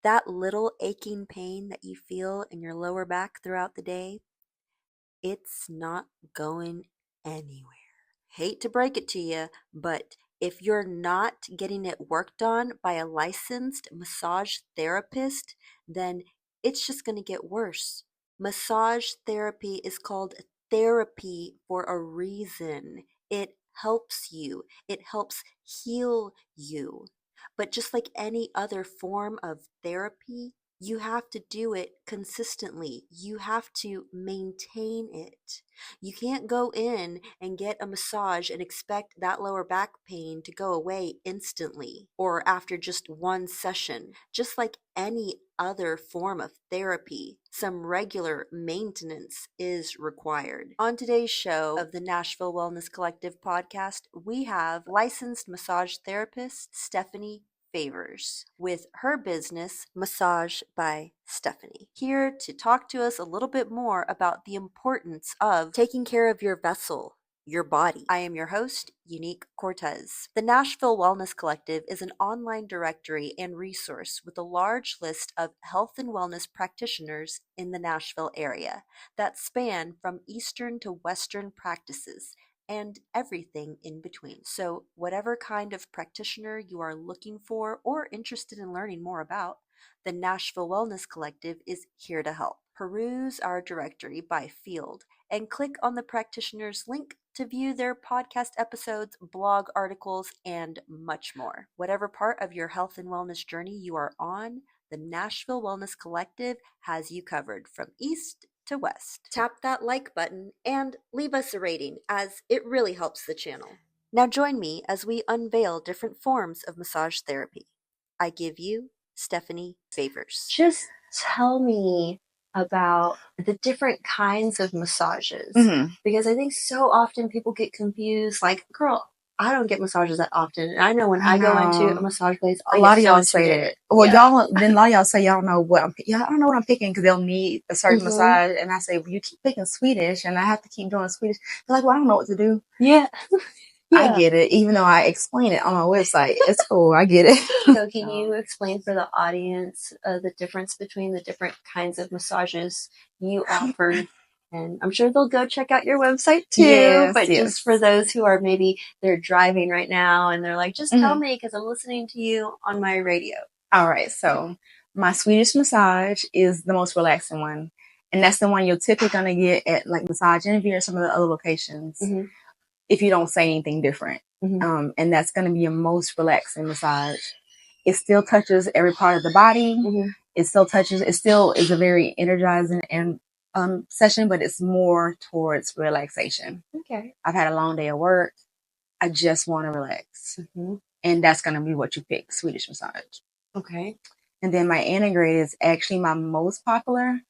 that little aching pain that you feel in your lower back throughout the day, it's not going anywhere. Hate to break it to you, but if you're not getting it worked on by a licensed massage therapist, then it's just going to get worse. Massage therapy is called therapy for a reason. It helps you, it helps heal you. But just like any other form of therapy, you have to do it consistently. You have to maintain it. You can't go in and get a massage and expect that lower back pain to go away instantly or after just one session. Just like any other form of therapy, some regular maintenance is required. On today's show of the Nashville Wellness Collective podcast, we have licensed massage therapist Stephanie Favors with her business, Massage by Stephanie, here to talk to us a little bit more about the importance of taking care of your vessel, your body. I am your host, Unique Cortez. The Nashville Wellness Collective is an online directory and resource with a large list of health and wellness practitioners in the Nashville area that span from Eastern to Western practices and everything in between. So whatever kind of practitioner you are looking for or interested in learning more about, the Nashville Wellness Collective is here to help. Peruse our directory by field and click on the practitioner's link to view their podcast episodes, blog articles, and much more. Whatever part of your health and wellness journey you are on, the Nashville Wellness Collective has you covered from east to west. Tap that like button and leave us a rating, as it really helps the channel. Now join me as we unveil different forms of massage therapy. I give you Stephanie Favors. Just tell me about the different kinds of massages, because I think so often people get confused. Like, girl, I don't get massages that often. And I know when I go into a massage place, a lot of y'all say that. Well, then a lot of y'all say y'all don't know what I don't know what I'm picking because they'll need a certain massage, and I say, well, you keep picking Swedish, and I have to keep doing Swedish. They're like, well, I don't know what to do. Yeah. I get it, even though I explain it on my website. It's cool. I get it. So can you explain for the audience the difference between the different kinds of massages you offer? And I'm sure they'll go check out your website too. Yes, but just for those who are maybe they're driving right now and they're like, just tell me because I'm listening to you on my radio. All right. So my Swedish massage is the most relaxing one. And that's the one you're typically going to get at like Massage Envy or some of the other locations. If you don't say anything different. And that's going to be your most relaxing massage. It still touches every part of the body. It still is a very energizing and session, but it's more towards relaxation. Okay. I've had a long day of work. I just want to relax. And that's going to be what you pick, Swedish massage. Okay. And then my integrated is actually my most popular.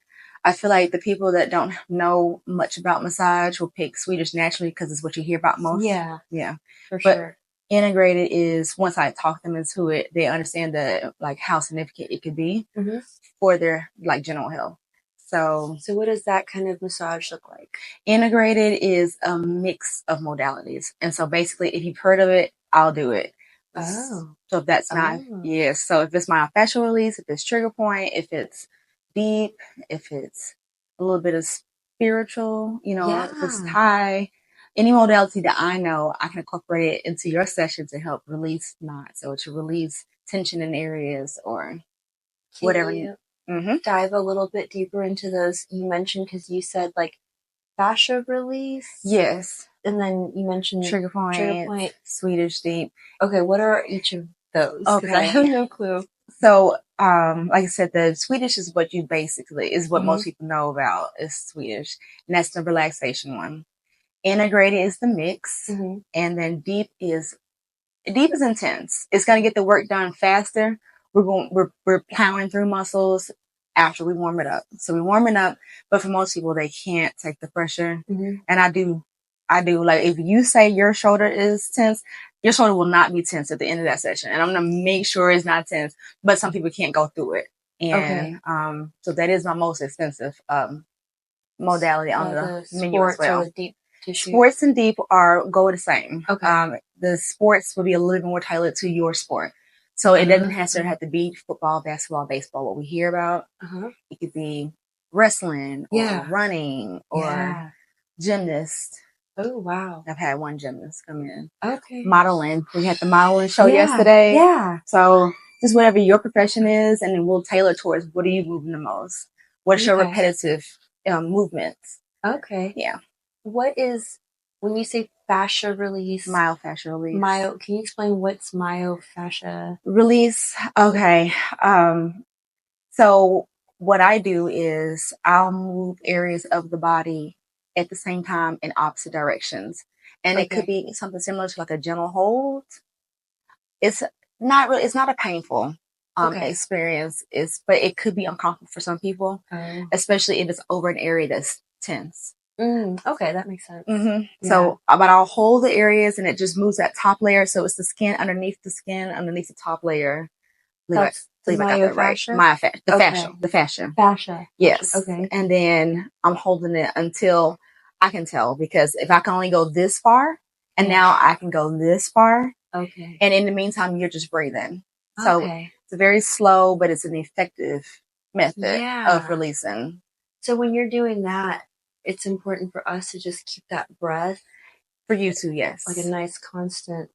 I feel like the people that don't know much about massage will pick Swedish naturally because it's what you hear about most. Yeah. For sure. Integrated is, once I talk them into it, they understand how significant it could be for their general health. So what does that kind of massage look like? Integrated is a mix of modalities. And so basically, if you've heard of it, I'll do it. Oh. So if that's not, so if it's myofascial release, if it's trigger point, if it's deep, if it's a little bit of spiritual, if it's Thai, any modality that I know, I can incorporate it into your session to help release knots or to release tension in areas or whatever. Dive a little bit deeper into those you mentioned, because you said fascia release. Yes. And then you mentioned trigger point, Swedish deep. Okay, what are each of those? Okay. I have no clue. So, like I said, the Swedish is what most people know about is Swedish. And that's the relaxation one. Integrated is the mix. And then deep is intense. It's going to get the work done faster. We're plowing through muscles after we warm it up. So we warm it up, but for most people, they can't take the pressure. And I do. Like, if you say your shoulder is tense, your shoulder will not be tense at the end of that session. And I'm going to make sure it's not tense, but some people can't go through it. And, so that is my most expensive, modality on the menu as well. The deep tissue. Sports and deep go the same. Okay. The sports will be a little bit more tailored to your sport. So it doesn't necessarily have to be football, basketball, baseball, what we hear about. It could be wrestling or running or gymnast. Oh, wow. I've had one gymnast come in. Okay. Modeling. We had the modeling show yesterday. Yeah. So just whatever your profession is, and then we'll tailor towards what are you moving the most? What's your repetitive movements? Okay. Yeah. What is, when you say fascia release? Myofascial release. Can you explain what's myofascia? Release. Okay. So what I do is I'll move areas of the body at the same time in opposite directions. And it could be something similar to like a gentle hold. It's not a painful experience. But it could be uncomfortable for some people, especially if it's over an area that's tense. Okay, that makes sense. So, but I'll hold the areas and it just moves that top layer. So it's the skin underneath the top layer. That's the myofascia? The fascia. Fascia. Yes. Okay. And then I'm holding it until I can tell, because if I can only go this far and now I can go this far. Okay. And in the meantime, you're just breathing. So it's very slow, but it's an effective method of releasing. So when you're doing that, it's important for us to just keep that breath. For you too, yes. Like a nice constant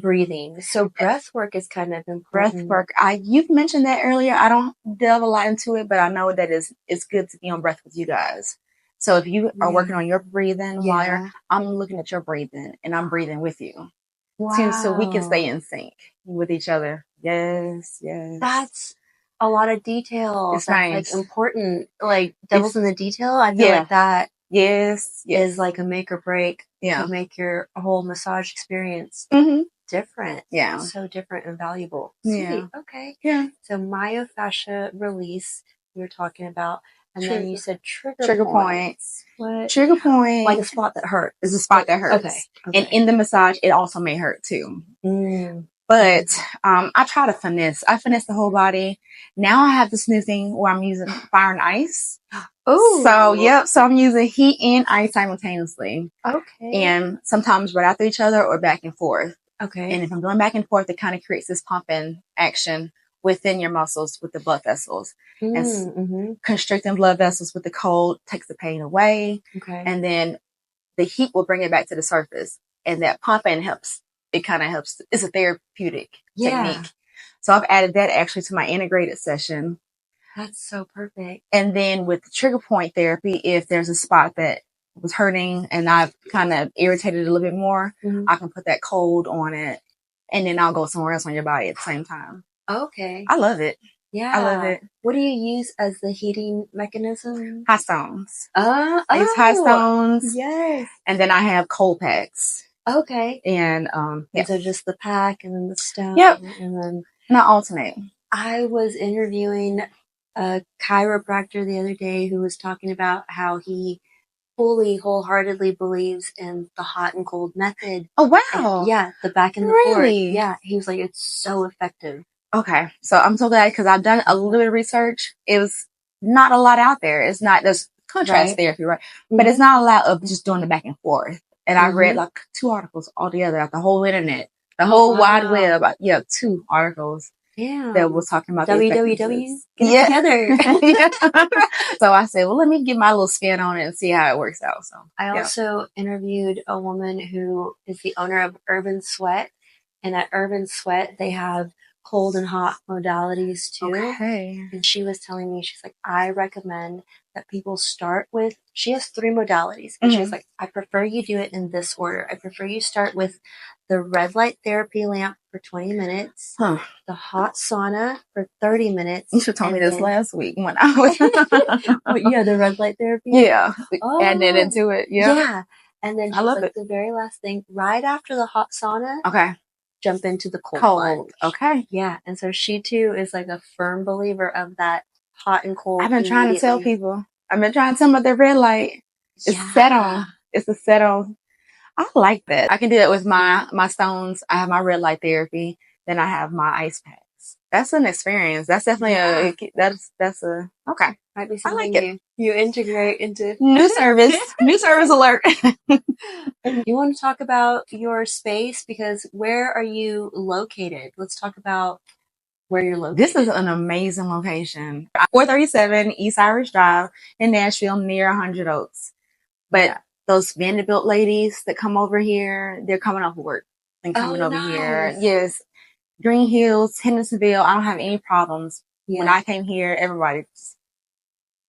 breathing. So breath work is kind of important. Breath work. You've mentioned that earlier. I don't delve a lot into it, but I know that it's good to be on breath with you guys. So if you are working on your breathing while I'm looking at your breathing and I'm breathing with you. Wow. So we can stay in sync with each other. Yes, yes. That's a lot of detail. It's That's nice. like important. Like devil's in the detail. I feel like that is like a make or break to make your whole massage experience different. Yeah. So different and valuable. Yeah. Sweet. Okay. Yeah. So myofascia release we were talking about. And then you said trigger points. What? Trigger point. Like a spot that hurts. Is a spot that hurts. Okay. And in the massage, it also may hurt too. But I try to finesse. I finesse the whole body. Now I have this new thing where I'm using fire and ice. Oh. So, so I'm using heat and ice simultaneously. Okay. And sometimes right after each other or back and forth. Okay. And if I'm going back and forth, it kind of creates this pumping action within your muscles with the blood vessels. And constricting blood vessels with the cold takes the pain away. Okay. And then the heat will bring it back to the surface. And that pumping helps. It kind of helps. It's a therapeutic technique. So I've added that actually to my integrated session. That's so perfect. And then with the trigger point therapy, if there's a spot that was hurting and I've kind of irritated it a little bit more, I can put that cold on it. And then I'll go somewhere else on your body at the same time. Okay. I love it. Yeah. I love it. What do you use as the heating mechanism? Hot stones. I use hot stones. Yes. And then I have cold packs. Okay. And so just the pack and then the stone. Yep. And then not alternate. I was interviewing a chiropractor the other day who was talking about how he fully, wholeheartedly believes in the hot and cold method. Oh, wow. And, the back and the forth. Yeah. He was like, it's so effective. Okay. So I'm so glad because I've done a little bit of research. It was not a lot out there. It's not, there's contrast therapy, right? But it's not a lot of just doing the back and forth. And I read like 2 articles altogether, like the whole internet, the whole wide web. 2 articles that was talking about www. Get together. So I said, well, let me get my little spin on it and see how it works out. So I also interviewed a woman who is the owner of Urban Sweat. And at Urban Sweat, they have cold and hot modalities too. Okay. And she was telling me, she's like, I recommend that people start with, she has 3 modalities. And she's like, I prefer you do it in this order. I prefer you start with the red light therapy lamp for 20 minutes, the hot sauna for 30 minutes. You should have told me this last week when I was. The red light therapy? Yeah. Adding it into it. Yeah. Yeah. And then she's like, the very last thing, right after the hot sauna. Okay. Jump into the cold plunge. Okay. Yeah. And so she too is like a firm believer of that hot and cold. I've been trying to tell people. I've been trying to tell them about their red light. It's set on. It's a set on. I like that. I can do that with my stones. I have my red light therapy. Then I have my ice packs. That's an experience. That's definitely that's okay. Might be something I like new. it. You integrate into new service alert. And you want to talk about your space, because where are you located? Let's talk about where you're located. This is an amazing location. 437 East Irish Drive in Nashville, near 100 Oaks. But those Vanderbilt ladies that come over here, they're coming off of work and coming over here. Yes. Green Hills, Hendersonville, I don't have any problems. When I came here, everybody,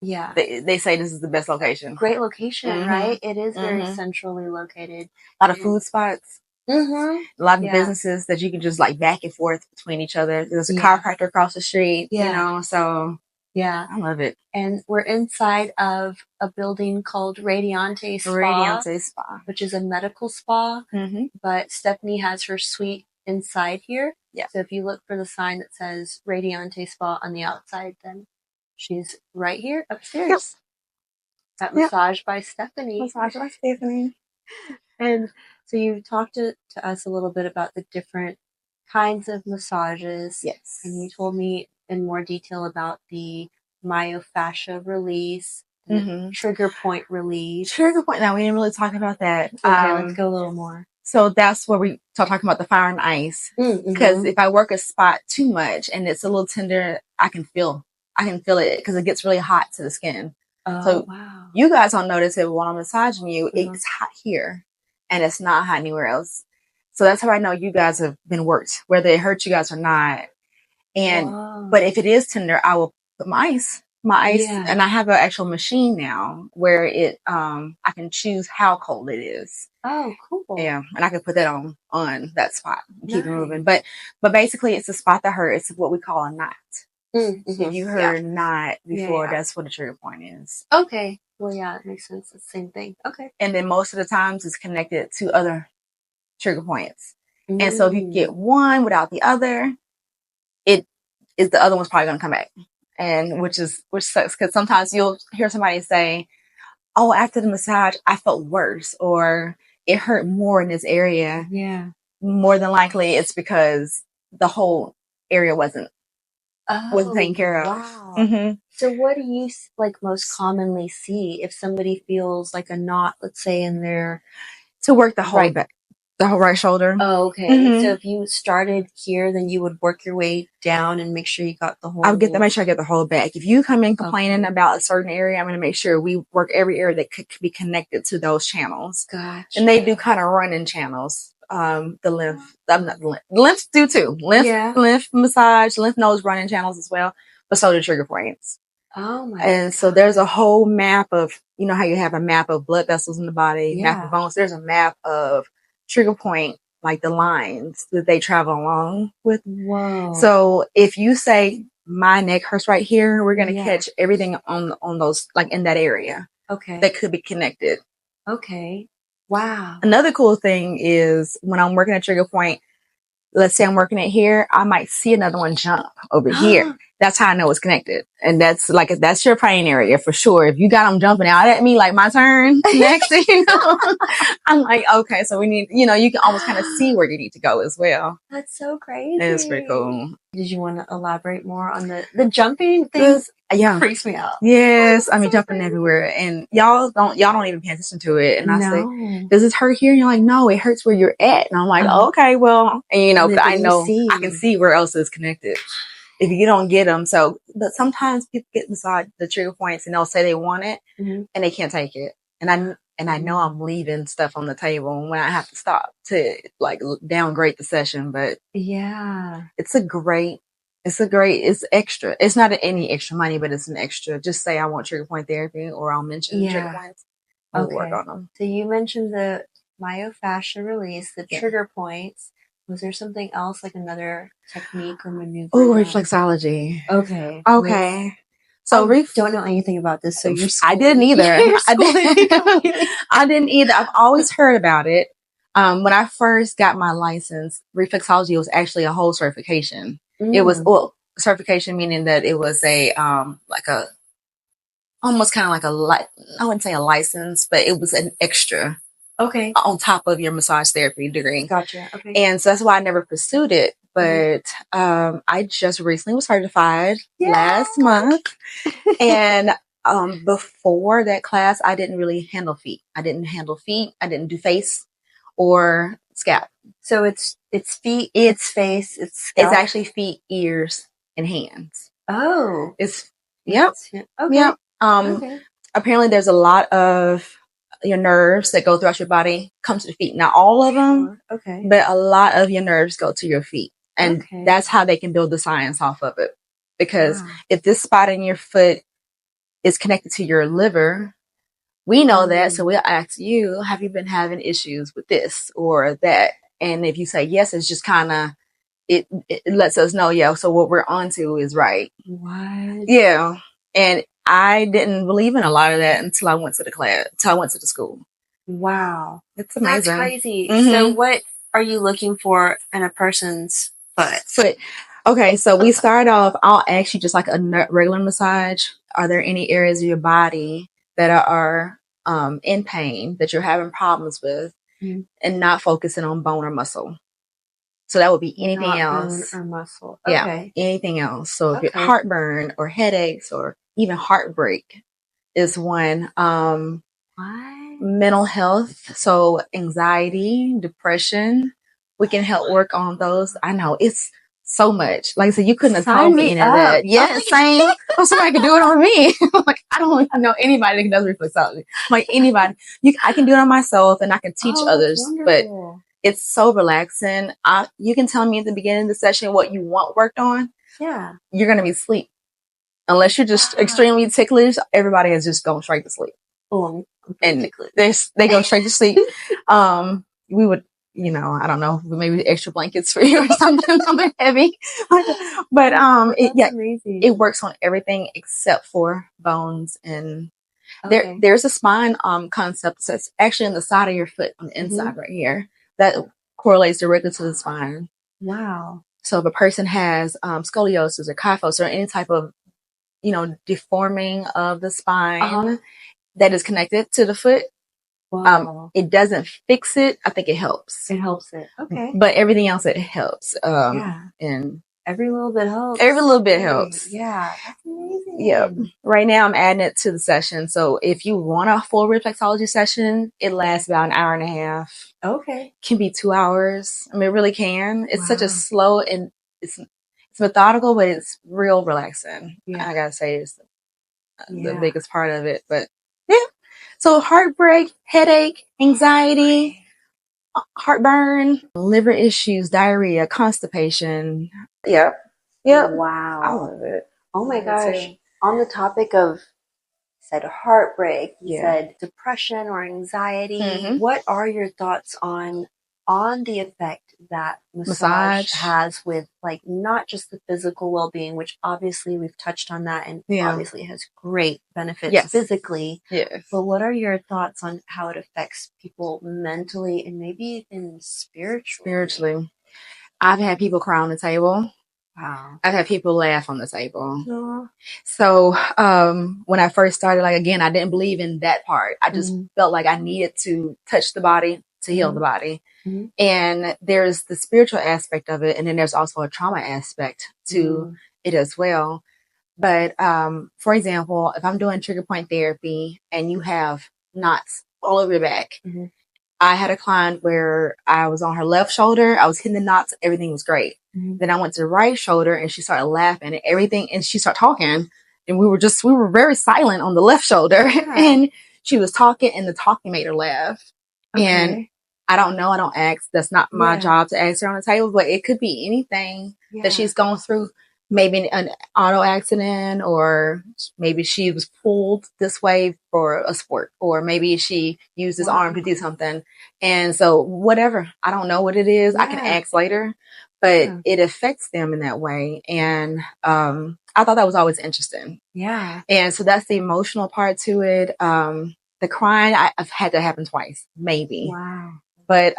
they say this is the best location. Great location, right? It is very centrally located. A lot of food spots. A lot of businesses that you can just like back and forth between each other. There's a chiropractor across the street, you know, so I love it. And we're inside of a building called Radiante Spa, which is a medical spa. But Stephanie has her suite inside here. So if you look for the sign that says Radiante Spa on the outside, then she's right here upstairs. That massage by Stephanie. Massage by Stephanie. And so you talked to us a little bit about the different kinds of massages. Yes. And you told me in more detail about the myofascial release, and the trigger point release. Trigger point. Now, we didn't really talk about that. Okay, let's go a little more. So that's where we talking about the fire and ice. Because if I work a spot too much and it's a little tender, I can feel it because it gets really hot to the skin. So you guys don't notice it when I'm massaging you. It's hot here and it's not hot anywhere else. So that's how I know you guys have been worked, whether it hurts you guys or not. And but if it is tender, I will put my ice, and I have an actual machine now where it I can choose how cold it is. Oh, cool. Yeah, and I can put that on that spot and keep it moving. But basically, it's a spot that hurts. It's what we call a knot. If you heard knot before, that's what a trigger point is. Okay. Well, yeah, it makes sense. It's the same thing. Okay. And then most of the times it's connected to other trigger points. And so if you get one without the other, it is the other one's probably going to come back. And which sucks because sometimes you'll hear somebody say, oh, after the massage, I felt worse, or it hurt more in this area. Yeah. More than likely it's because the whole area wasn't taken care of. Wow. So what do you most commonly see if somebody feels like a knot, let's say in their... To work the whole back. The whole right shoulder. Oh, okay. So if you started here, then you would work your way down and make sure you got the whole... I would make sure I get the whole back. If you come in complaining about a certain area, I'm going to make sure we work every area that could be connected to those channels. Gotcha. And they do kind of running channels. The lymphs do too. Lymph massage, lymph nodes running channels as well, but so do trigger points. Oh my! And so there's a whole map of, you know how you have a map of blood vessels in the body, map of bones. There's a map of trigger point, like the lines that they travel along with. Whoa! So if you say my neck hurts right here, we're gonna catch everything on those, like in that area. Okay. That could be connected. Okay. Wow. Another cool thing is when I'm working a trigger point, let's say I'm working it here, I might see another one jump over here. That's how I know it's connected. And that's your pain area for sure. If you got them jumping out at me, like my turn next, I'm like, okay, so we need, you can almost kind of see where you need to go as well. That's so crazy. It's pretty cool. Did you want to elaborate more on the jumping things? Freaks me out. Yes. I mean, jumping everywhere, and y'all don't even pay attention to it. And I say, does this hurt here? And you're like, no, it hurts where you're at. And I'm like, okay, well, and I know I can see where else is connected. If you don't get them. But sometimes people get massage the trigger points and they'll say they want it and they can't take it. And I know I'm leaving stuff on the table when I have to stop to downgrade the session. But it's extra. It's not any extra money, but it's an extra. Just say I want trigger point therapy, or I'll mention trigger points. I'll work on them. So you mentioned the myofascial release, the trigger points. Was there something else, like another technique or maneuver? Oh, reflexology. Okay. So I don't know anything about this, so you're I didn't either. I didn't either. I've always heard about it. When I first got my license, reflexology was actually a whole certification. It was certification, meaning that it was almost kind of like I wouldn't say a license, but it was an extra. Okay. On top of your massage therapy degree. Gotcha. Okay. And so that's why I never pursued it. But I just recently was certified last month. And Before that class, I didn't really handle feet. I didn't do face or scalp. So it's feet, it's face, it's scalp. It's actually feet, ears, and hands. Oh. Yep. Okay. Yep. Okay. Apparently there's a lot of your nerves that go throughout your body come to the feet. Not all of them, okay, but a lot of your nerves go to your feet. And that's how they can build the science off of it. Because if this spot in your foot is connected to your liver, we know that. So we'll ask you, have you been having issues with this or that? And if you say yes, it's just kind of, it lets us know, yeah, so what we're onto is right. What? Yeah. And I didn't believe in a lot of that until I went to the school. Wow. It's amazing. That's crazy. So what are you looking for in a person's foot? Okay, so we start off, I'll ask you just like a regular massage. Are there any areas of your body that are in pain, that you're having problems with, and not focusing on bone or muscle? So that would be anything else. Bone or muscle. Yeah, anything else. So if you're heartburn or headaches or even heartbreak is one. Mental health, so anxiety, depression, we can help work on those. I know it's so much. Like I said, you couldn't have taught me any of that. Yeah, same. Somebody could do it on me. Like, I don't know anybody that does reflexology. Like anybody, I can do it on myself and I can teach others. But it's so relaxing. You can tell me at the beginning of the session what you want worked on. Yeah, you're gonna be asleep. Unless you're just extremely ticklish, everybody is just going straight to sleep. Oh, and they go straight to sleep. We would, I don't know, maybe extra blankets for you or something heavy. But it works on everything except for bones. And there's a spine concept that's actually on the side of your foot, on the inside right here, that correlates directly to the spine. Wow. So if a person has scoliosis or kyphosis or any type of deforming of the spine that is connected to the foot, it doesn't fix it. I think it helps. It helps it. Okay. But everything else, it helps. And every little bit helps. Every little bit helps. Yeah. That's amazing. Yeah. Right now I'm adding it to the session. So if you want a full reflexology session, it lasts about an hour and a half. Okay. Can be 2 hours. I mean, it really can. It's such a slow and it's methodical, but it's real relaxing. Yeah. I gotta say it's the biggest part of it. But yeah. So heartbreak, headache, anxiety, heartburn, liver issues, diarrhea, constipation. Yep. Wow. I love it. Oh my gosh. On the topic of, said heartbreak, you said depression or anxiety. What are your thoughts on the effect that massage has with, like, not just the physical well-being, which obviously we've touched on that and obviously has great benefits physically. Yes. But what are your thoughts on how it affects people mentally and maybe even spiritually? I've had people cry on the table. Wow. I've had people laugh on the table. So when I first started, like, again, I didn't believe in that part. I just felt like I needed to touch the body to heal the body. And there's the spiritual aspect of it. And then there's also a trauma aspect to it as well. But for example, if I'm doing trigger point therapy and you have knots all over your back, I had a client where I was on her left shoulder. I was hitting the knots. Everything was great. Then I went to the right shoulder and she started laughing and everything. And she started talking and we were very silent on the left shoulder and she was talking and the talking made her laugh. And I don't know. I don't ask. That's not my job to ask her on the table, but it could be anything that she's going through. Maybe an auto accident, or maybe she was pulled this way for a sport, or maybe she used his arm to do something. And so whatever, I don't know what it is. I can ask later, but it affects them in that way. And I thought that was always interesting. Yeah. And so that's the emotional part to it. The crying, I've had that happen twice, maybe. Wow. But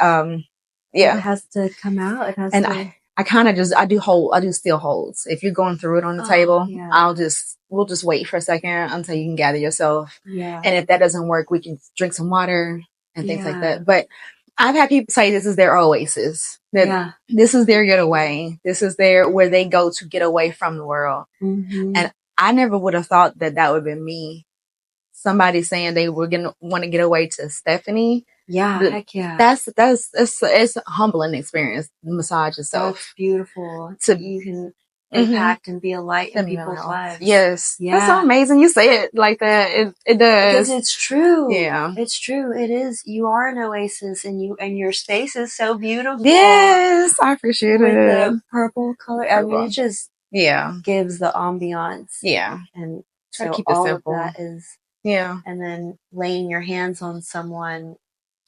it has to come out. It has to. I kind of I do still holds. If you're going through it on the table, we'll just wait for a second until you can gather yourself. Yeah. And if that doesn't work, we can drink some water and things like that. But I've had people say this is their oasis. That this is their getaway. This is where they go to get away from the world. And I never would have thought that would have been me. somebody saying they were going to want to get away to Stephanie. Yeah, heck yeah. It's a humbling experience, the massage itself. That's beautiful. You can Mm-hmm. impact and be a light in people's lives. Yes. Yeah. That's so amazing. You say it like that. It does. Because it's true. Yeah. It's true. It is. You are an oasis, and your space is so beautiful. Yes, I appreciate with it. With the purple color. I mean, it just gives the ambiance. Yeah. And try to so keep it all simple. of that is and then laying your hands on someone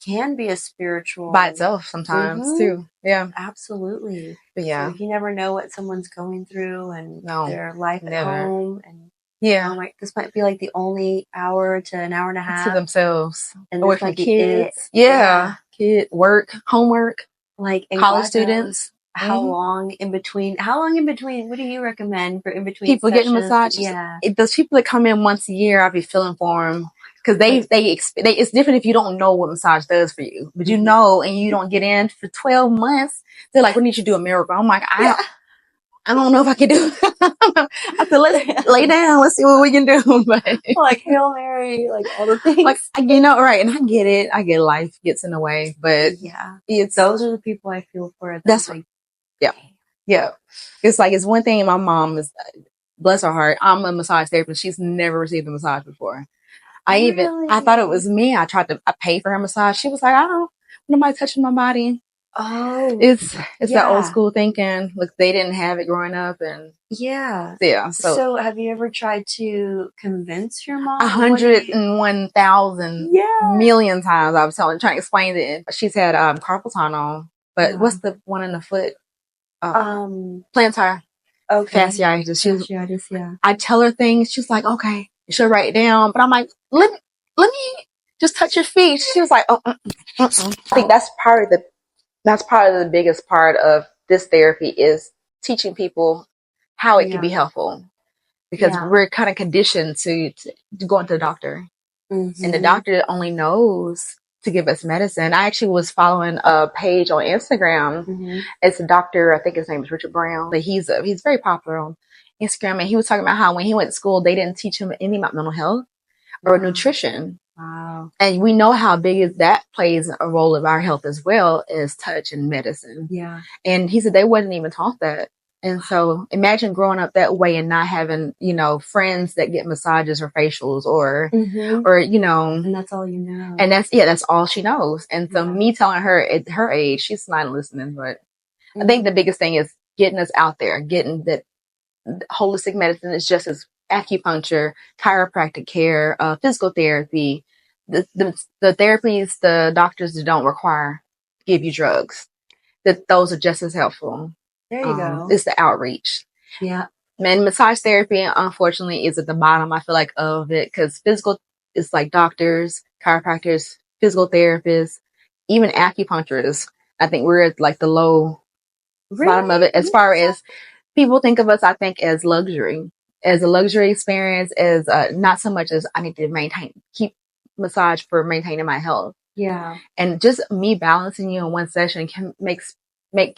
can be a spiritual by itself sometimes too. Yeah. Absolutely. But yeah. So you never know what someone's going through and their life at home, and this might be like the only hour to an hour and a half to themselves, and away from kids. Kid work, homework, like college students. How long in between? What do you recommend for in between people sessions? Getting massages? Yeah, those people that come in once a year, I'll be feeling for them because they it's different if you don't know what massage does for you, but you know, and you don't get in for 12 months. They're like, "We need you to do a miracle." I'm like, I don't know if I can do it. I said, let's lay down. Let's see what we can do. But like Hail Mary, like all the things. Like, right. And I get it. I get life gets in the way. But those are the people I feel for. That's like, yeah. It's like, it's one thing. My mom is, bless her heart, I'm a massage therapist. She's never received a massage before. I thought it was me. I paid for her massage. She was like, I don't want nobody touching my body. Oh, it's that old school thinking. Look, they didn't have it growing up, and So have you ever tried to convince your mom? 101,000 million times. I was trying to explain it. She's had carpal tunnel, but what's the one in the foot? Plantar fasciitis. I tell her things. She's like, okay, she'll write it down. But I'm like, let me just touch your feet. She was like, I think that's part of the biggest part of this therapy is teaching people how it can be helpful, because we're kind of conditioned to go into the doctor, and the doctor only knows to give us medicine. I actually was following a page on Instagram. It's a doctor, I think his name is Richard Brown, but he's very popular on Instagram, and he was talking about how when he went to school, they didn't teach him anything about mental health or nutrition. Wow. And we know how big that plays a role of our health as well as touch and medicine. Yeah. And he said they wasn't even taught that. And so imagine growing up that way and not having, friends that get massages or facials or, and that's all you know. And that's all she knows. And so me telling her at her age, she's not listening, but I think the biggest thing is getting us out there, getting that holistic medicine is just as acupuncture, chiropractic care, physical therapy, the therapies the doctors don't require give you drugs, that those are just as helpful. There you go. It's the outreach. Yeah. And massage therapy, unfortunately, is at the bottom, I feel like, of it, because physical is like doctors, chiropractors, physical therapists, even acupuncturists. I think we're at like the low bottom of it as far as people think of us, I think, as a luxury experience, as not so much as I need to keep massage for maintaining my health. Yeah. And just me balancing you in one session can make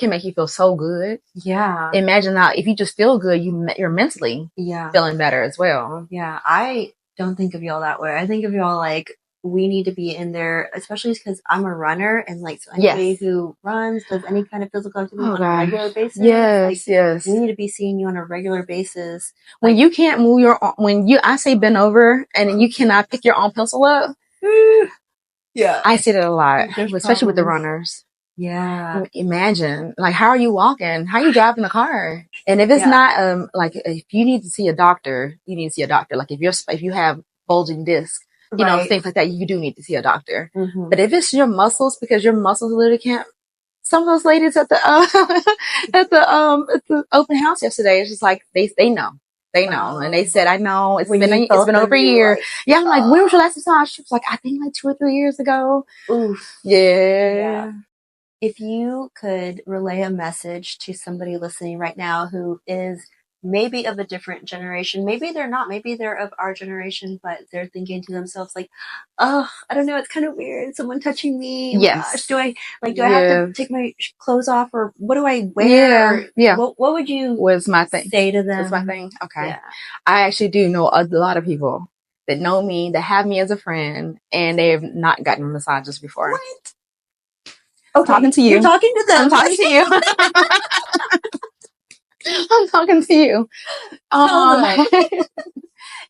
you feel so good. Yeah. Imagine now if you just feel good, you're mentally feeling better as well. Yeah. I don't think of y'all that way. I think of y'all like, we need to be in there, especially because I'm a runner, and like so anybody who runs, does any kind of physical activity on a regular basis. Yes. We need to be seeing you on a regular basis. When you can't move I say bend over and you cannot pick your own pencil up. I see that a lot, especially with the runners. Yeah. Imagine, like, how are you walking? How are you driving the car? And if it's not, like, if you need to see a doctor, you need to see a doctor. Like, if you have bulging discs, things like that, you do need to see a doctor. But if it's your muscles, because your muscles literally can't, some of those ladies at the, at the open house yesterday, it's just like, they know. They know. And they said, I know, it's been over a year. I'm like, when was your last massage? She was like, I think like 2 or 3 years ago. Oof. Yeah. If you could relay a message to somebody listening right now who is maybe of a different generation, maybe they're not, maybe they're of our generation, but they're thinking to themselves like, oh, I don't know, it's kind of weird, someone touching me. Yes. Gosh, do I have to take my clothes off, or what do I wear? What would you say to them? That's my thing. Okay. I actually do know a lot of people that know me, that have me as a friend, and they have not gotten massages before. What? I'm talking to you. You're talking to them. I'm talking to you. I'm talking to you.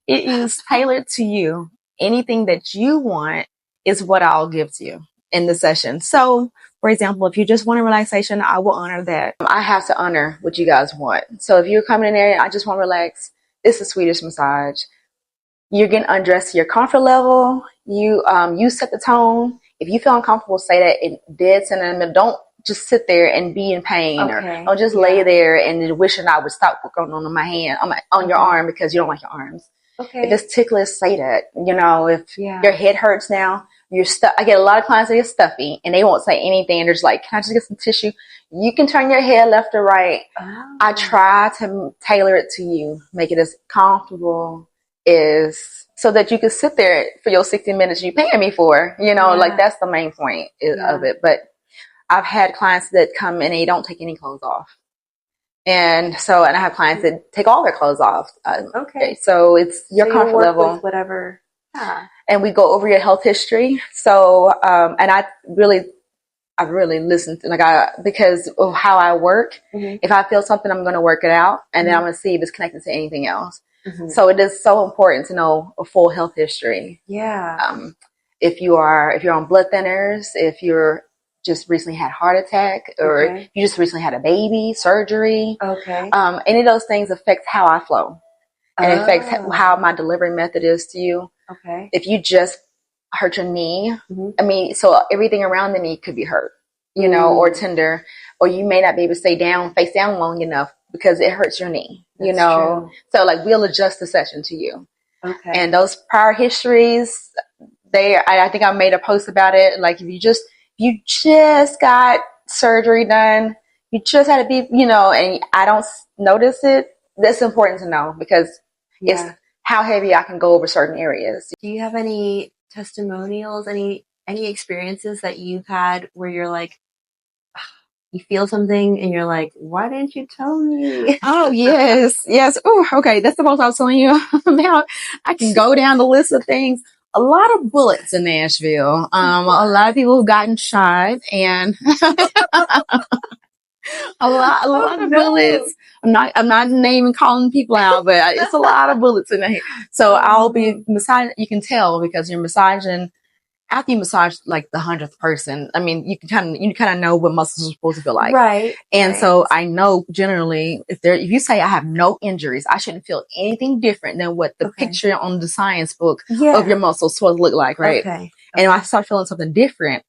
It is tailored to you. Anything that you want is what I'll give to you in the session. So, for example, if you just want a relaxation, I will honor that. I have to honor what you guys want. So if you're coming in there, I just want to relax. It's a Swedish massage. You're getting undressed to your comfort level. You set the tone. If you feel uncomfortable, say that in dead center in the middle. Don't just sit there and be in pain, or don't just lay there and wishing I would stop going on my hand, on your arm because you don't like your arms. Okay. If it's ticklish, say that. You know, if your head hurts now, you're stuck. I get a lot of clients that get stuffy and they won't say anything. And they're just like, can I just get some tissue? You can turn your head left or right. Oh. I try to tailor it to you, make it as comfortable as so that you can sit there for your 60 minutes you paying me for. You know, like that's the main point of it. But I've had clients that come and they don't take any clothes off. And I have clients that take all their clothes off. Okay. So it's your comfort level. With whatever. Yeah. And we go over your health history. So, and I really listened to, because of how I work. Mm-hmm. If I feel something, I'm going to work it out. And then I'm going to see if it's connected to anything else. Mm-hmm. So it is so important to know a full health history. Yeah. If you're on blood thinners, if you're just recently had a heart attack, or you just recently had a baby, surgery. Okay. Any of those things affect how I flow. And affects how my delivery method is to you. Okay. If you just hurt your knee, so everything around the knee could be hurt, you know, or tender, or you may not be able to stay face down long enough because it hurts your knee, you know. True. So like we'll adjust the session to you. Okay. And those prior histories, I think I made a post about it. Like if you just got surgery done, you just had to be, you know, and I don't notice it. That's important to know because it's how heavy I can go over certain areas. Do you have any testimonials, any experiences that you've had where you're like, you feel something and you're like, why didn't you tell me? Oh, yes. Oh, okay. That's the most I was telling you about. I can go down the list of things. A lot of bullets in Nashville. A lot of people have gotten shot and a lot of bullets. I'm not naming, calling people out, but it's a lot of bullets in there. So I'll be massaging. You can tell because you're massaging. After you massage like the 100th person, I mean, you kind of know what muscles are supposed to feel like, right? And so I know generally if you say I have no injuries, I shouldn't feel anything different than what the picture on the science book of your muscles supposed to look like, right? Okay. And if I start feeling something different,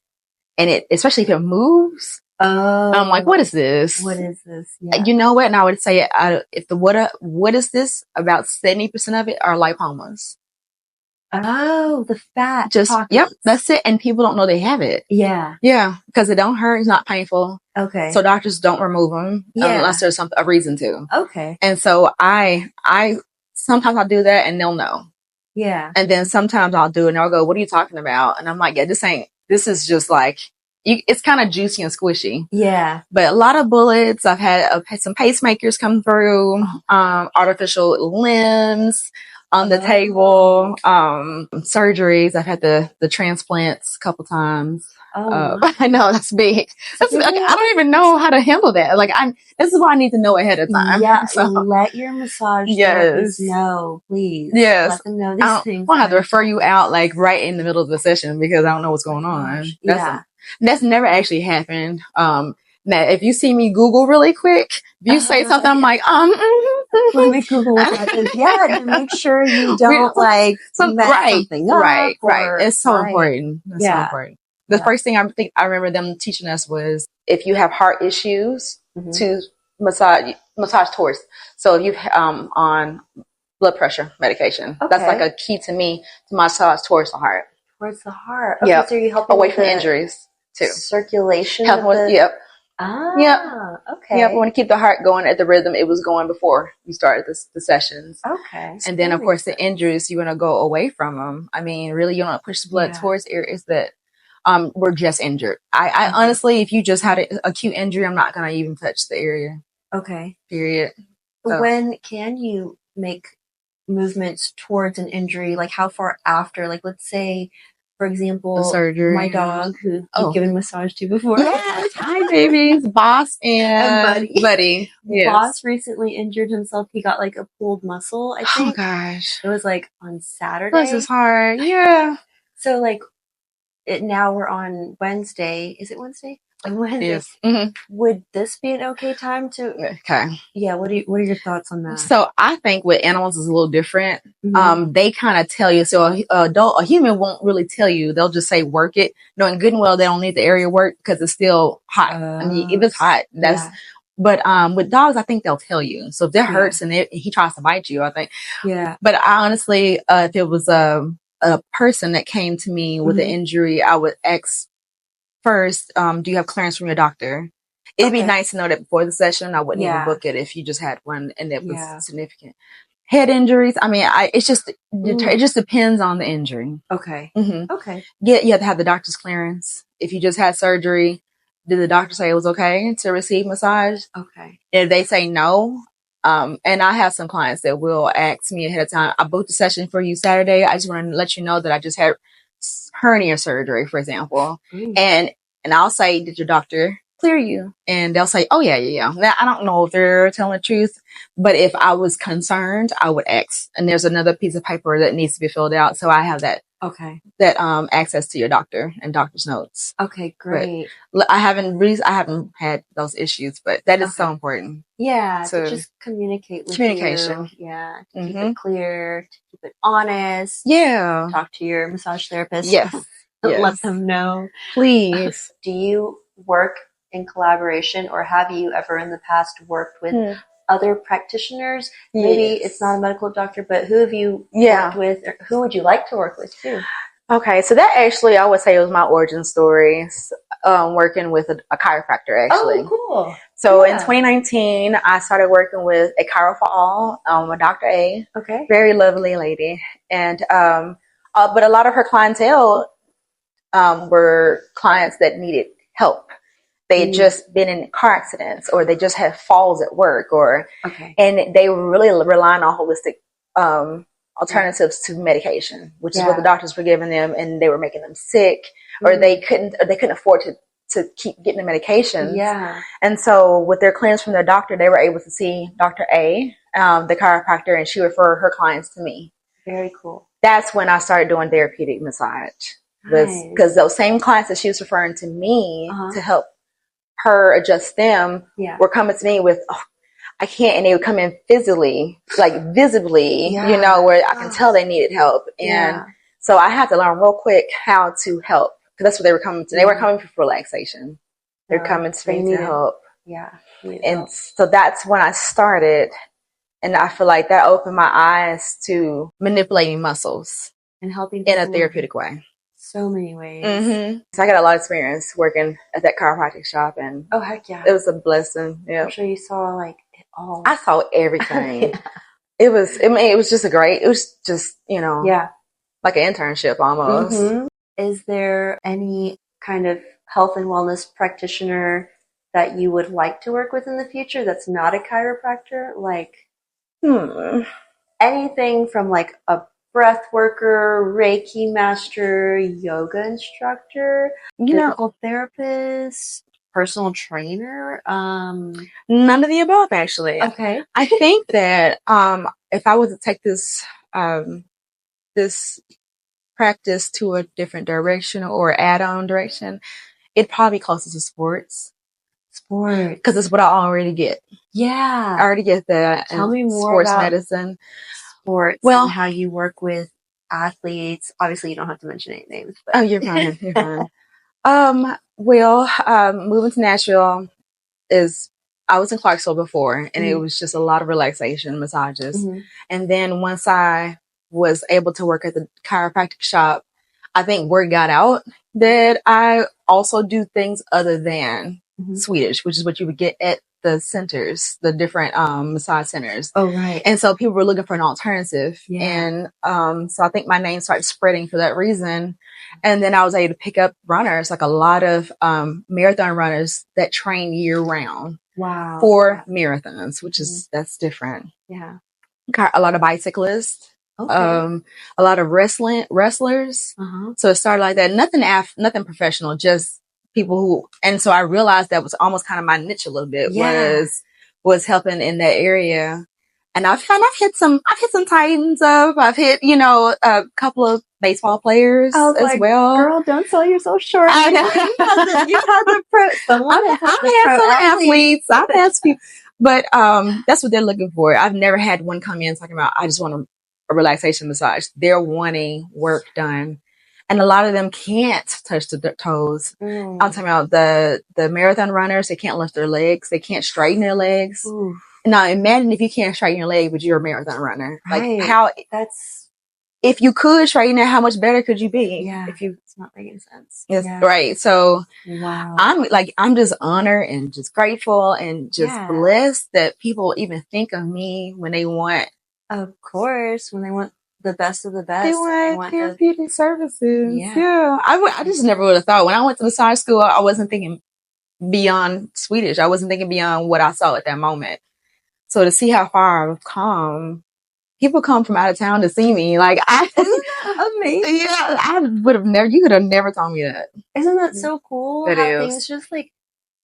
and especially if it moves. I'm like, what is this? What is this? Yeah. You know what? And I would say, what is this? About 70% of it are lipomas. Oh, the fat. Yep, that's it. And people don't know they have it. Yeah. Yeah, because it don't hurt. It's not painful. Okay. So doctors don't remove them unless there's a reason to. Okay. And so I sometimes I'll do that and they'll know. Yeah. And then sometimes I'll do it and they'll go, what are you talking about? And I'm like, this is just like, it's kind of juicy and squishy. Yeah. But a lot of bullets. I've had some pacemakers come through, artificial limbs on the table, surgeries. I've had the transplants a couple times. I know that's big. That's like, I don't even know how to handle that. Like this is why I need to know ahead of time. Yeah. So let your massage therapists know, please. Yes. Let them know these things. I'll have to refer you out like right in the middle of the session because I don't know what's going on. That's never actually happened. Now, if you see me Google really quick, if you say something, I'm like, let me Google what that is. Yeah, to make sure you don't mess something up. Right. It's so important. It's so important. The first thing I remember them teaching us was if you have heart issues, to massage towards. So if you on blood pressure medication, that's like a key to me to massage towards the heart. Towards the heart. Okay, yeah. So you help away from injuries too. Circulation. Yep. Ah. Yep. Okay. Yep. We want to keep the heart going at the rhythm it was going before we started the sessions. Okay. And then of course the injuries, you want to go away from them. I mean, really, you don't want to push the blood towards areas that were just injured. I honestly, if you just had an acute injury, I'm not going to even touch the area. Okay. Period. So. When can you make movements towards an injury, like how far after, like let's say, for The example, surgery. my dog who you've given massage to before. Yes, hi babies, Boss and Buddy. Yes. Boss recently injured himself. He got like a pulled muscle, I think. Oh gosh. It was like on Saturday. This is hard. Yeah. So like now we're on Wednesday. Is it Wednesday? On Wednesday. Yes. Mm-hmm. Would this be an okay time to? Okay. Yeah. What are your thoughts on that? So I think with animals is a little different. Mm-hmm. They kind of tell you. So a human won't really tell you. They'll just say work it, knowing good and well they don't need the area work because it's still hot. I mean, if it's hot, that's. Yeah. But with dogs, I think they'll tell you. So if that hurts and he tries to bite you, I think. Yeah. But I honestly, if it was a person that came to me with an injury, I would ask first, do you have clearance from your doctor? It'd be nice to know that before the session. I wouldn't even book it if you just had one and it was significant. Head injuries, I mean, it just depends on the injury. Okay. Mm-hmm. Okay. Yeah, you have to have the doctor's clearance. If you just had surgery, did the doctor say it was okay to receive massage? Okay. If they say no, and I have some clients that will ask me ahead of time, I booked a session for you Saturday. I just want to let you know that I just had hernia surgery, for example. And I'll say, did your doctor clear you? And they'll say, oh yeah. Now, I don't know if they're telling the truth, but if I was concerned, I would ask. And there's another piece of paper that needs to be filled out. So I have that. Okay. That access to your doctor and doctor's notes. Okay, great. But I haven't had those issues, but that is so important. Yeah, to just communicate with communication. You. Yeah, to keep it clear, to keep it honest. Yeah. Talk to your massage therapist. Yes. Let them know. Please. Do you work in collaboration, or have you ever in the past worked with other practitioners? Maybe it's not a medical doctor, but who have you worked with, or who would you like to work with too? Okay, so that actually, I would say it was my origin story, working with a chiropractor actually. Oh, cool. So in 2019, I started working with a chiropractor, a Dr. A. Okay. Very lovely lady. And, but a lot of her clientele were clients that needed help. They had just been in car accidents, or they just had falls at work, and they were really relying on holistic alternatives to medication, which is what the doctors were giving them, and they were making them sick, or they couldn't afford to keep getting the medications. Yeah. And so with their clearance from their doctor, they were able to see Dr. A, the chiropractor, and she referred her clients to me. Very cool. That's when I started doing therapeutic massage. Because those same clients that she was referring to me to help her adjust them were coming to me with, oh, I can't, and they would come in visibly, where I can tell they needed help. And so I had to learn real quick how to help, because that's what they were coming to. They were coming for relaxation. They're coming to me to help. Yeah. And so that's when I started. And I feel like that opened my eyes to manipulating muscles and helping in a therapeutic way. So many ways. Mm-hmm. So I got a lot of experience working at that chiropractic shop, and oh heck yeah, it was a blessing. Yeah, I'm sure you saw like it all. I saw everything. It was just it was just like an internship almost. Mm-hmm. Is there any kind of health and wellness practitioner that you would like to work with in the future that's not a chiropractor? Like, anything from like a breath worker, Reiki master, yoga instructor, physical therapist, personal trainer? None of the above, actually. Okay. I think that if I was to take this this practice to a different direction or add-on direction, it'd probably be closer to sports. Sports. Because it's what I already get. Yeah. I already get that. Tell me more sports about medicine. Sports, and how you work with athletes. Obviously, you don't have to mention any names. But. Oh, you're fine. You're fine. Moving to Nashville I was in Clarksville before, and it was just a lot of relaxation massages. Mm-hmm. And then once I was able to work at the chiropractic shop, I think word got out that I also do things other than Swedish, which is what you would get at the centers, the different massage centers. Oh, right. And so people were looking for an alternative. Yeah. And so I think my name started spreading for that reason. And then I was able to pick up runners, like a lot of marathon runners that train year round. Wow. For marathons, which is, that's different. Yeah. a lot of bicyclists, Okay. a lot of wrestlers. So it started like that. Nothing professional, just people who, and so I realized that was almost kind of my niche a little bit, was helping in that area. And I've hit some Titans up. I've hit, a couple of baseball players as well. Girl, don't sell yourself short. I know. You've had the pro. I've had some athletes. I've had some people, but that's what they're looking for. I've never had one come in talking about, I just want a relaxation massage. They're wanting work done, and a lot of them can't touch the toes. I'm talking about the marathon runners. They can't lift their legs. They can't straighten their legs. Ooh. Now imagine if you can't straighten your leg, but you're a marathon runner. Right. Like if you could straighten it, how much better could you be? Yeah. It's not making sense. Yes, yeah. Right. So wow. I'm just honored and just grateful and just blessed that people even think of me when they want. Of course, when they want the best of the best. They want therapeutic services. Yeah. I just never would have thought. When I went to massage school, I wasn't thinking beyond Swedish. I wasn't thinking beyond what I saw at that moment. So to see how far I've come, people come from out of town to see me. Like, isn't that amazing? Yeah, I would have never. You could have never told me that. Isn't that so cool? That how things just like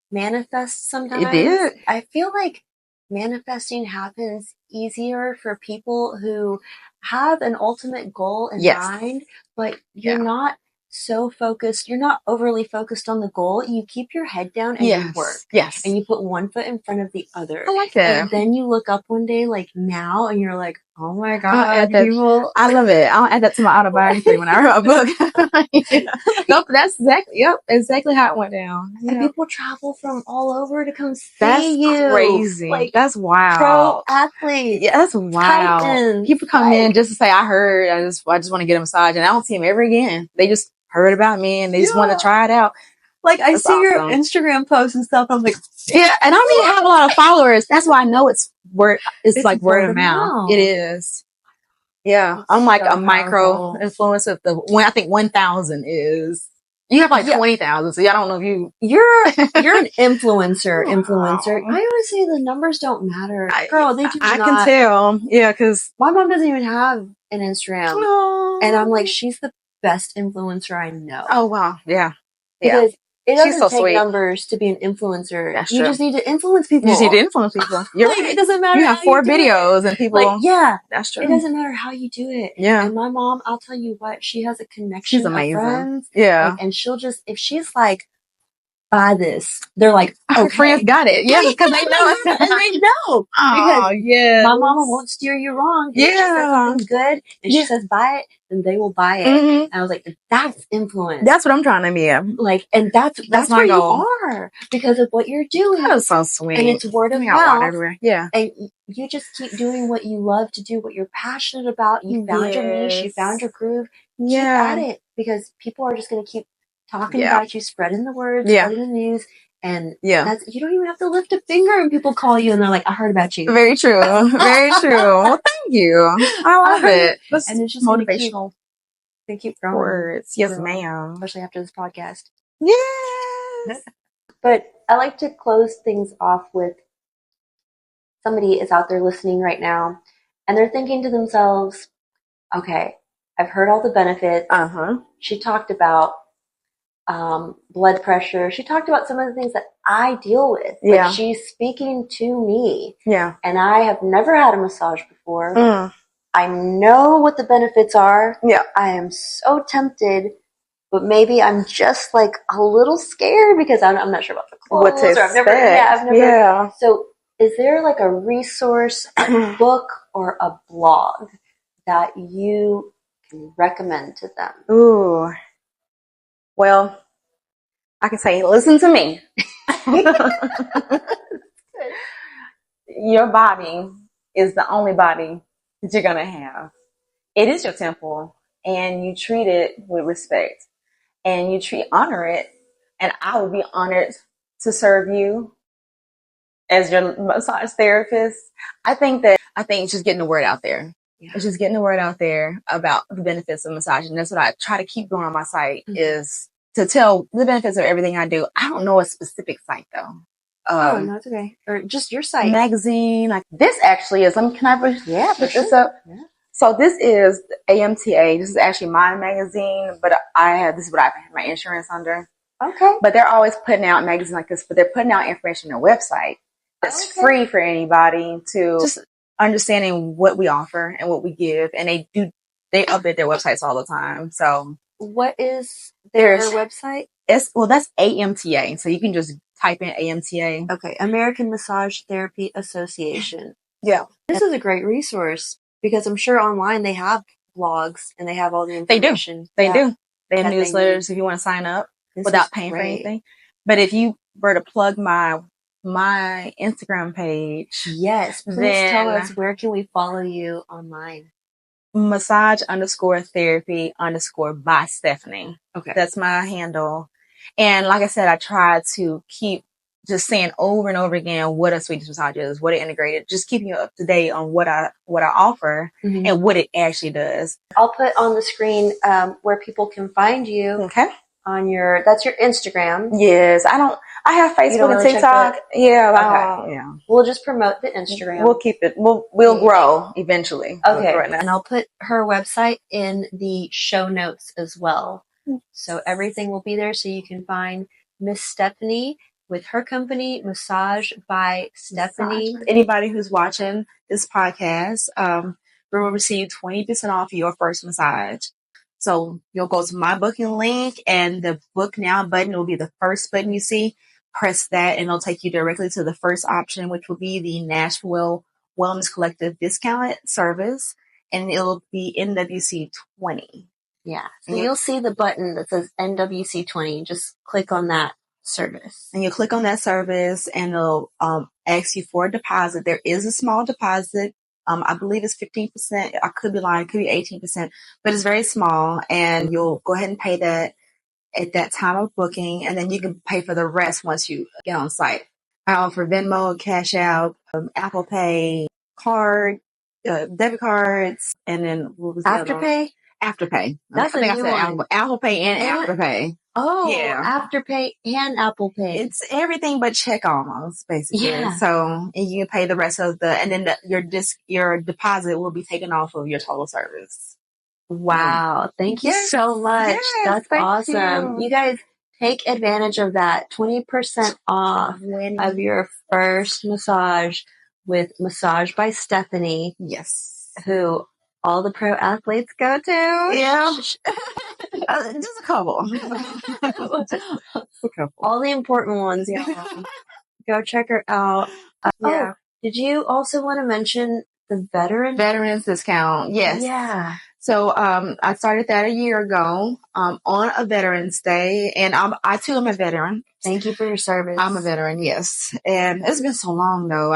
manifest sometimes. It did. I feel like manifesting happens easier for people who have an ultimate goal in mind, but you're not so focused. You're not overly focused on the goal. You keep your head down and you work. Yes. And you put one foot in front of the other. I like that. And then you look up one day like now and you're like, oh my God, people. I love it. I'll add that to my autobiography when I write a book. Nope, that's exactly how it went down. And people travel from all over to come see you. That's crazy. Like, that's wild. Pro athletes. Yeah, that's wild. Titans. People come in just to say, I heard, I just want to get a massage, and I don't see them ever again. They just heard about me and they just want to try it out. Like, I see your Instagram posts and stuff. I'm like, yeah, and I don't even have a lot of followers. That's why I know it's like word of mouth. It is. Yeah, I'm like a micro influencer. I think 1,000 is. You have like 20,000, so I don't know if you're an influencer. I always say the numbers don't matter, girl. They do not. I can tell. Yeah, because my mom doesn't even have an Instagram, and I'm like, she's the best influencer I know. Oh wow, yeah, because it doesn't take numbers to be an influencer. That's you true. just need to influence people. You just need to influence people. You're like, right. It doesn't matter. You have 4 videos and people. Like, yeah, that's true. It doesn't matter how you do it. Yeah. And my mom, I'll tell you what, she has a connection. She's amazing. Of friends. Yeah. Like, and she'll just, if she's like, buy this, they're like, okay. Her friends got it. Yeah, because they know. And they know. Oh, yeah. My mama won't steer you wrong. If she says something good and she says buy it, then they will buy it. Mm-hmm. And I was like, that's influence. That's what I'm trying to be. Like, and that's my where goal. You are because of what you're doing. That is so sweet. And it's word of mouth. Everywhere. Yeah. And you just keep doing what you love to do, what you're passionate about. You found your niche. You found your groove. Keep at it because people are just going to keep talking about you, spreading the word, spreading the news. And you don't even have to lift a finger and people call you and they're like, I heard about you. Very true. Very true. Well, thank you. I love it. And it's just motivational. They keep growing. Words. Yes, ma'am. Especially after this podcast. Yes. But I like to close things off with somebody is out there listening right now and they're thinking to themselves, okay, I've heard all the benefits. She talked about blood pressure. She talked about some of the things that I deal with. But she's speaking to me. Yeah. And I have never had a massage before. I know what the benefits are. Yeah. I am so tempted, but maybe I'm just like a little scared because I'm not sure about the clothes. What to expect. I've never. Yeah. So is there like a resource, a book, or a blog that you can recommend to them? Ooh. Well, I can say, listen to me. Your body is the only body that you're going to have. It is your temple, and you treat it with respect, and honor it. And I would be honored to serve you as your massage therapist. I think it's just getting the word out there. Yeah. It's just getting the word out there about the benefits of massage. And that's what I try to keep doing on my site is to tell the benefits of everything I do. I don't know a specific site though. Oh, no, it's okay. Or just your site. Magazine. Like this actually is, can I put this up? Yeah. So this is AMTA. This is actually my magazine, but this is what I have my insurance under. Okay. But they're always putting out magazines like this, but they're putting out information on their website that's free for anybody to just understanding what we offer and what we give. And they update their websites all the time. So what is their website? That's AMTA. So you can just type in AMTA. Okay. American Massage Therapy Association. Yeah. This is a great resource because I'm sure online they have blogs and they have all the information. They do. They have newsletters if you want to sign up without paying for anything. But if you were to plug my Instagram page. Yes. Please tell us, where can we follow you online? Massage_therapy_by Stephanie. Okay. That's my handle. And like I said, I try to keep just saying over and over again what a Swedish massage is, what it integrated, just keeping you up to date on what I offer and what it actually does. I'll put on the screen where people can find you. Okay. That's your Instagram. Yes. I have Facebook and TikTok. Yeah. Yeah. We'll just promote the Instagram. We'll keep it. We'll grow eventually. Okay. Right now. And I'll put her website in the show notes as well. So everything will be there so you can find Miss Stephanie with her company, Massage by Stephanie. Anybody who's watching this podcast, will receive 20% off your first massage. So you'll go to my booking link and the book now button will be the first button you see. Press that and it'll take you directly to the first option, which will be the Nashville Wellness Collective discounted service. And it'll be NWC 20. Yeah. So you'll see the button that says NWC 20. Just click on that service. And you click on that service and it'll ask you for a deposit. There is a small deposit. I believe it's 15%. I could be lying. It could be 18%, but it's very small. And you'll go ahead and pay that at that time of booking. And then you can pay for the rest once you get on site. I offer Venmo, Cash App, Apple Pay, card, debit cards, and then what was that? Afterpay? Afterpay. That's a new one. Apple Pay and Afterpay. Oh, yeah. Afterpay and Apple Pay. It's everything but check almost, basically. Yeah. So you can pay the rest of and then your deposit will be taken off of your total service. Wow. Thank you so much. Yes, that's awesome. You guys take advantage of that 20% off of your first massage with Massage by Stephanie. Yes. Who all the pro athletes go to. Yeah. Just a couple. All the important ones. Yeah. Go check her out. Yeah. Did you also want to mention the veterans discount? Yes. Yeah. So I started that a year ago on a Veterans Day, and I too am a veteran. Thank you for your service. I'm a veteran, yes, and it's been so long though.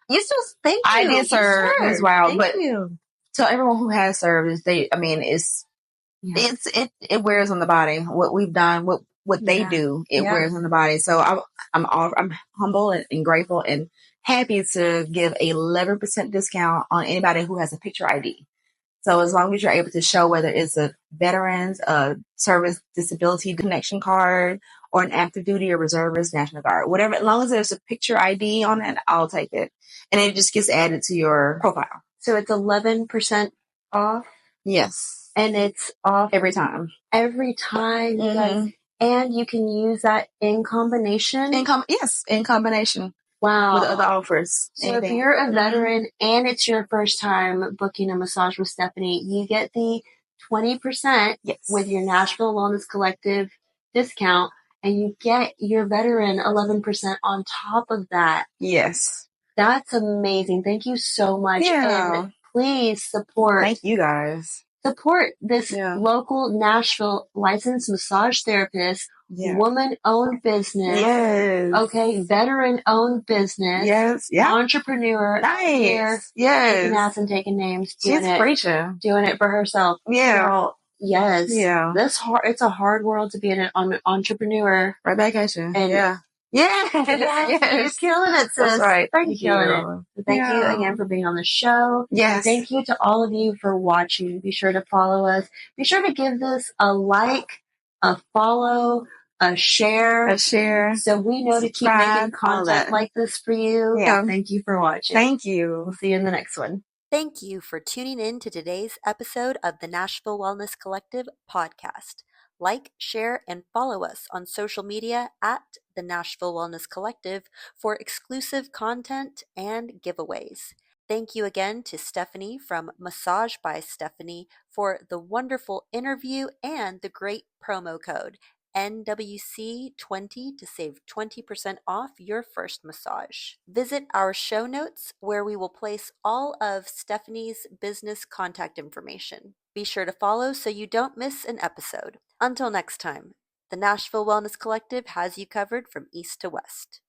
You still thank you. I did serve as well, thank but you. So everyone who has served, it wears on the body. What we've done, what they do, it wears on the body. So I'm humble and grateful and happy to give a 11% discount on anybody who has a picture ID. So as long as you're able to show whether it's a veterans, service disability connection card, or an active duty or reservist National Guard, whatever, as long as there's a picture ID on it, I'll take it. And it just gets added to your profile. So it's 11% off? Yes. And it's off every time. Every time. Mm-hmm. And you can use that in combination? Yes, in combination. Wow. With other offers. So if you're a veteran and it's your first time booking a massage with Stephanie, you get the 20% with your Nashville Wellness Collective discount, and you get your veteran 11% on top of that. Yes. That's amazing. Thank you so much. Yeah. And please support. Thank you guys. Support this local Nashville licensed massage therapist, Yeah. woman-owned business. Yes. Okay, veteran-owned business. Yes. Yeah. Entrepreneur. Nice. Here, yes. Taking ass and taking names. She's preaching. Doing it for herself. Yeah. Girl, yes. Yeah. It's a hard world to be an entrepreneur. Right back at you. And yeah. Yes. You're killing it, sis. That's right. Thank you. Thank you again for being on the show. Yes. Thank you to all of you for watching. Be sure to follow us. Be sure to give this a like, a follow, a share, so we know to keep making content like this for you. Yeah. Thank you for watching. Thank you. We'll see you in the next one. Thank you for tuning in to today's episode of the Nashville Wellness Collective podcast. Like, share, and follow us on social media at the Nashville Wellness Collective for exclusive content and giveaways. Thank you again to Stephanie from Massage by Stephanie for the wonderful interview and the great promo code NWC20 to save 20% off your first massage. Visit our show notes where we will place all of Stephanie's business contact information. Be sure to follow so you don't miss an episode. Until next time, the Nashville Wellness Collective has you covered from east to west.